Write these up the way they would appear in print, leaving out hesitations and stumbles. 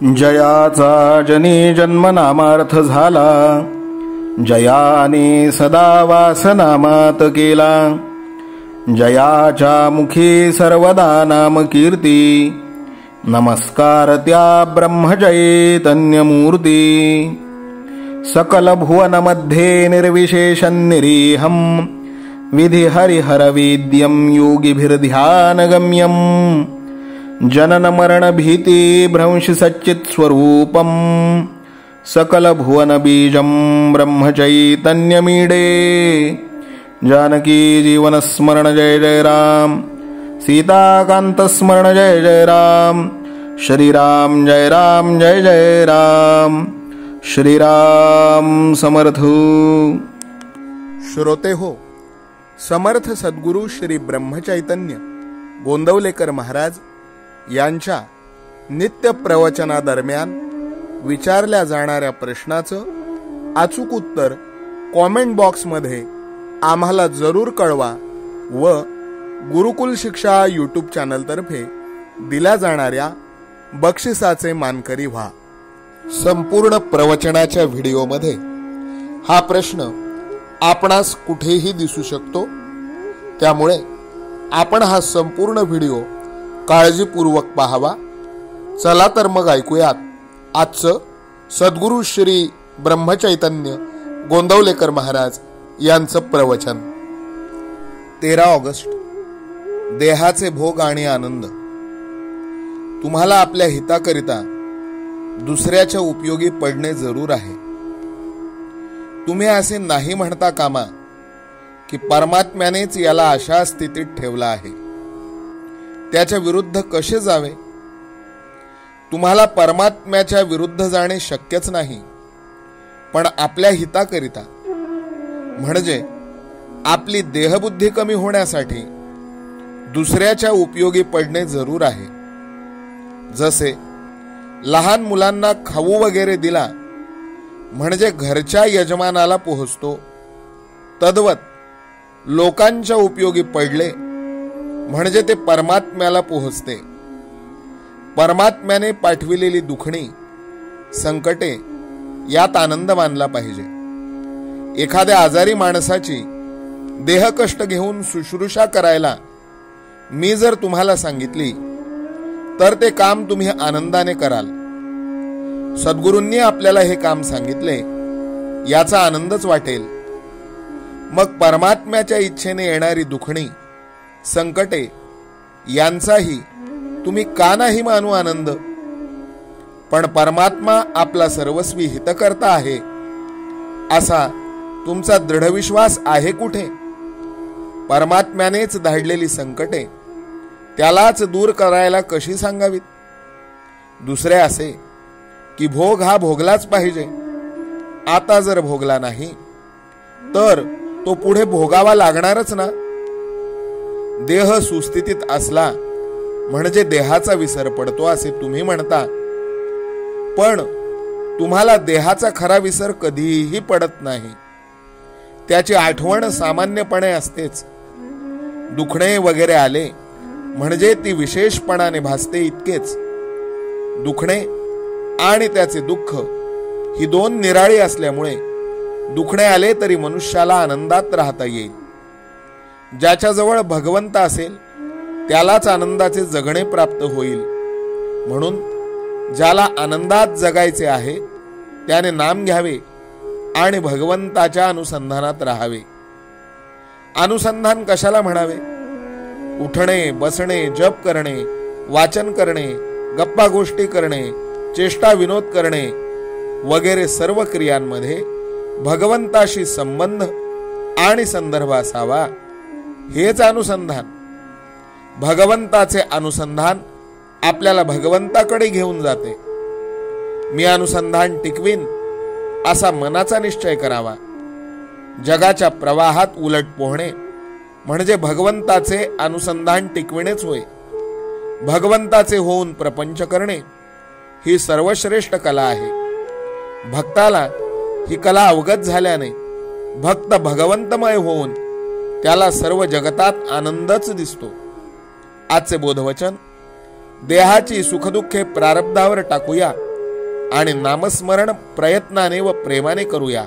जयाचा जनी जन्म नामार्थ झाला, जयाने सदा वासनामात केला. जयाच्या मुखी सर्वदा नाम कीर्ती, नमस्कार त्या ब्रह्मचैतन्यमूर्ती. सकल भुवनमध्ये निर्विशेषं निरीहं, विधि हरिहरवेद्यं योगिभिर्ध्यानगम्यं. जनन मरण भीति भ्रंश सच्चित् स्वरूपं, सकल भुवन बीजं ब्रह्मचैतन्यमीडे. जानकी जीवन स्मरण जय जय राम, सीताकांत स्मरण जय जय राम. श्रीराम जय राम जय जय राम. श्रीराम समर्थ. श्रोते हो, समर्थ सद्गुरू श्री ब्रह्मचैतन्य गोंदवलेकर महाराज यांच्या नित्य प्रवचनादरम्यान विचारल्या जाणाऱ्या प्रश्नाचं अचूक उत्तर कॉमेंट बॉक्समध्ये आम्हाला जरूर कळवा व गुरुकुल शिक्षा यूट्यूब चॅनलतर्फे दिल्या जाणाऱ्या बक्षिसाचे मानकरी व्हा. संपूर्ण प्रवचनाच्या व्हिडिओमध्ये हा प्रश्न आपणास कुठेही दिसू शकतो, त्यामुळे आपण हा संपूर्ण व्हिडिओ काळजीपूर्वक पाहावा. चला तर मग ऐकूयात आजचं सद्गुरू श्री ब्रह्मचैतन्य गोंदवलेकर महाराज यांचं प्रवचन. 13 ऑगस्ट. देहाचे भोग आणि आनंद. तुम्हाला आपल्या हिताकरिता दुसऱ्याच्या उपयोगी पडणे जरूर आहे. तुम्ही असे नाही म्हणता कामा की परमात्म्यानेच याला अशा स्थितीत ठेवला आहे, त्याच्या विरुद्ध कसे जावे. तुम्हाला परमात्म्याच्या विरुद्ध जाणे शक्यच नाही, पण आपल्या हिताकरिता म्हणजे आपली देहबुद्धी कमी होण्यासाठी दुसऱ्याच्या उपयोगी पडणे जरूर आहे. जसे लहान मुलांना खाऊ वगैरे दिला म्हणजे घरच्या यजमानाला पोहोचतो, तद्वत लोकांच्या उपयोगी पडले म्हणजे ते परमात्म्याला पोहोचते. परमात्म्याने पाठविलेली दुखणी संकटे यात आनंद मानला पाहिजे. एखाद्या आजारी माणसाची देहकष्ट घेऊन शुश्रूषा करायला मी जर तुम्हाला सांगितली तर ते काम तुम्ही आनंदाने कराल. सद्गुरूंनी आपल्याला हे काम सांगितले याचा आनंदच वाटेल. मग परमात्म्याच्या इच्छेने येणारी दुखणी संकटे यांचाही तुम्ही का नाही मानू आनंद. पण परमात्मा आपला सर्वस्वी हितकर्ता आहे असा तुमचा दृढ विश्वास आहे कुठे. परमात्म्यानेच धाडलेली संकटे त्यालाच दूर करायला कशी सांगावीत. दुसरे असे की भोग हा भोगलाच पाहिजे. आता जर भोगला नाही तर तो पुढे भोगावा लागणारच ना. देह सुस्थितीत असला म्हणजे देहाचा विसर पडतो असे तुम्ही म्हणता, पण तुम्हाला देहाचा खरा विसर कधीही पडत नाही. त्याची आठवण सामान्यपणे असतेच. दुखणे वगैरे आले म्हणजे ती विशेषपणाने भासते इतकेच. दुखणे आणि त्याचे दुःख ही दोन निराळी असल्यामुळे दुखणे आले तरी मनुष्याला आनंदात राहता येईल. ज्याच्याजवळ भगवंत असेल त्यालाच आनंदाचे जगणे प्राप्त होईल. म्हणून ज्याला आनंदात जगायचे आहे त्याने नाम घ्यावे आणि भगवंताच्या अनुसंधानात राहावे. अनुसंधान कशाला म्हणावे. उठणे, बसणे, जप करणे, वाचन करणे, गप्पा गोष्टी करणे, चेष्टा विनोद करणे वगैरे सर्व क्रियांमध्ये भगवंताशी संबंध आणि संदर्भ असावा, हेच अनुसंधान. भगवंताचे अनुसंधान आपल्याला भगवंताकडे घेऊन जाते. मी अनुसंधान टिकवीन असा मनाचा निश्चय करावा. जगाच्या प्रवाहात उलट पोहणे म्हणजे भगवंताचे अनुसंधान टिकविणेच होय. भगवंताचे होऊन प्रपंच करणे ही सर्वश्रेष्ठ कला आहे. भक्ताला ही कला अवगत झाल्याने भक्त भगवंतमय होऊन त्याला सर्व जगतात आनंदच दिसतो. आजचे बोधवचन. देहाची सुखदुःखे प्रारब्धावर टाकूया आणि नामस्मरण प्रयत्नाने व प्रेमाने करूया.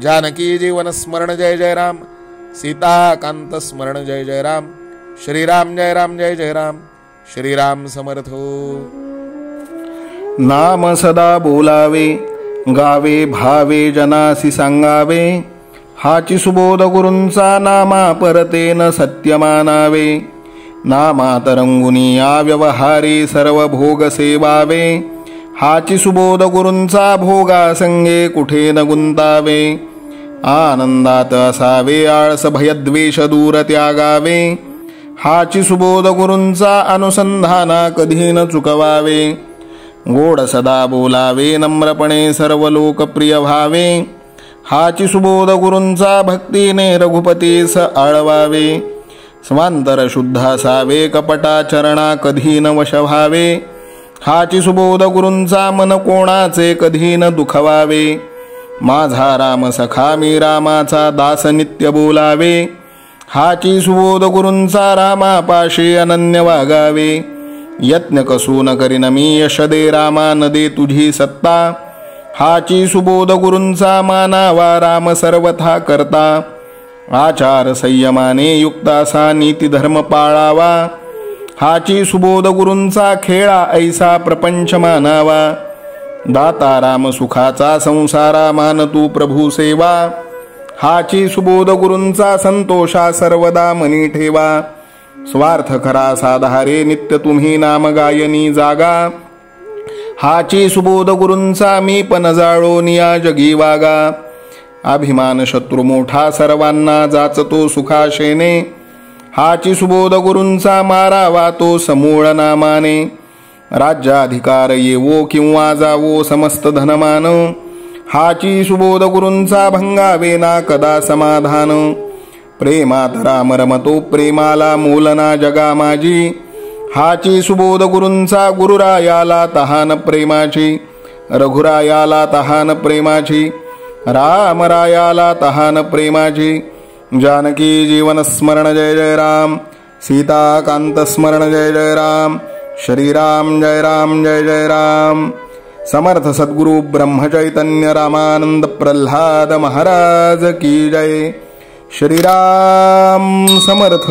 जानकी जीवन स्मरण जय जय राम. सीताकांत स्मरण जय जय राम. श्रीराम जय राम जय जय राम. श्रीराम समर्थ. नाम सदा बोलावे, गावे भावे जनासी सांगावे. हाची सुबोध गुरूंचा नामा परतेन सत्य मानावे. नामात रंगुनी या व्यवहारी सर्व भोग सेवावे. हाची सुबोध गुरूंचा भोगा संगे कुठे न गुंतावे. आनंदात असावे आळस भयद्वेष दूर त्यागावे. हाची सुबोध गुरूंचा अनुसंधाना कधी न चुकवावे. गोड सदा बोलावे नम्रपणे सर्व लोकप्रिय व्हावे. हाची सुबोध गुरूंचा भक्तीने रघुपतीस आळवावे. स्वांतर शुद्ध असावे कपटाचरणा कधी न वश व्हावे. हाची सुबोध गुरूंचा मन कोणाचे कधी न दुखवावे. माझा राम सखा मी रामाचा दास नित्य बोलावे. हाची सुबोध गुरूंचा रामापाशी अनन्य वागावे. यत्न कसू न करीन मी यश दे रामा न दे तुझी सत्ता. हाची सुबोध गुरूंचा मानावा राम सर्वथा करता. आचार संयमाने युक्त असा नीती धर्म पाळावा. हाची सुबोध गुरूंचा खेळा ऐसा प्रपंच मानावा. दाता राम सुखाचा संसारा मान तू प्रभू सेवा. हाची सुबोध गुरूंचा संतोषा सर्वदा मनी ठेवा. स्वार्थ खरा साधारे नित्य तुम्ही नाम गायनी जागा. हाची सुबोध गुरूंचा मी पण जाळोन या जगी वागा. अभिमान शत्रू मोठा सर्वांना जाचतो सुखाशेने. हाची सुबोध गुरूंचा मारावा तो समूळ नामाने. राज्याधिकार येवो किंवा जावो समस्त धनमान. हाची सुबोध गुरूंचा भंगावे ना कदा समाधान. प्रेमात राम रमतो प्रेमाला मोलना जगा माझी. हाची सुबोध गुरूंचा गुरुरायाला तहान प्रेमाची. रघुरायाला तहान प्रेमाची. रामरायाला तहान प्रेमाची. जानकी जीवन स्मरण जय जय राम. सीताकांत स्मरण जय जय राम. श्रीराम जय राम जय जय राम. समर्थ सद्गुरु ब्रह्मचैतन्य रामानंद प्रल्हाद महाराज की जय. श्रीराम समर्थ.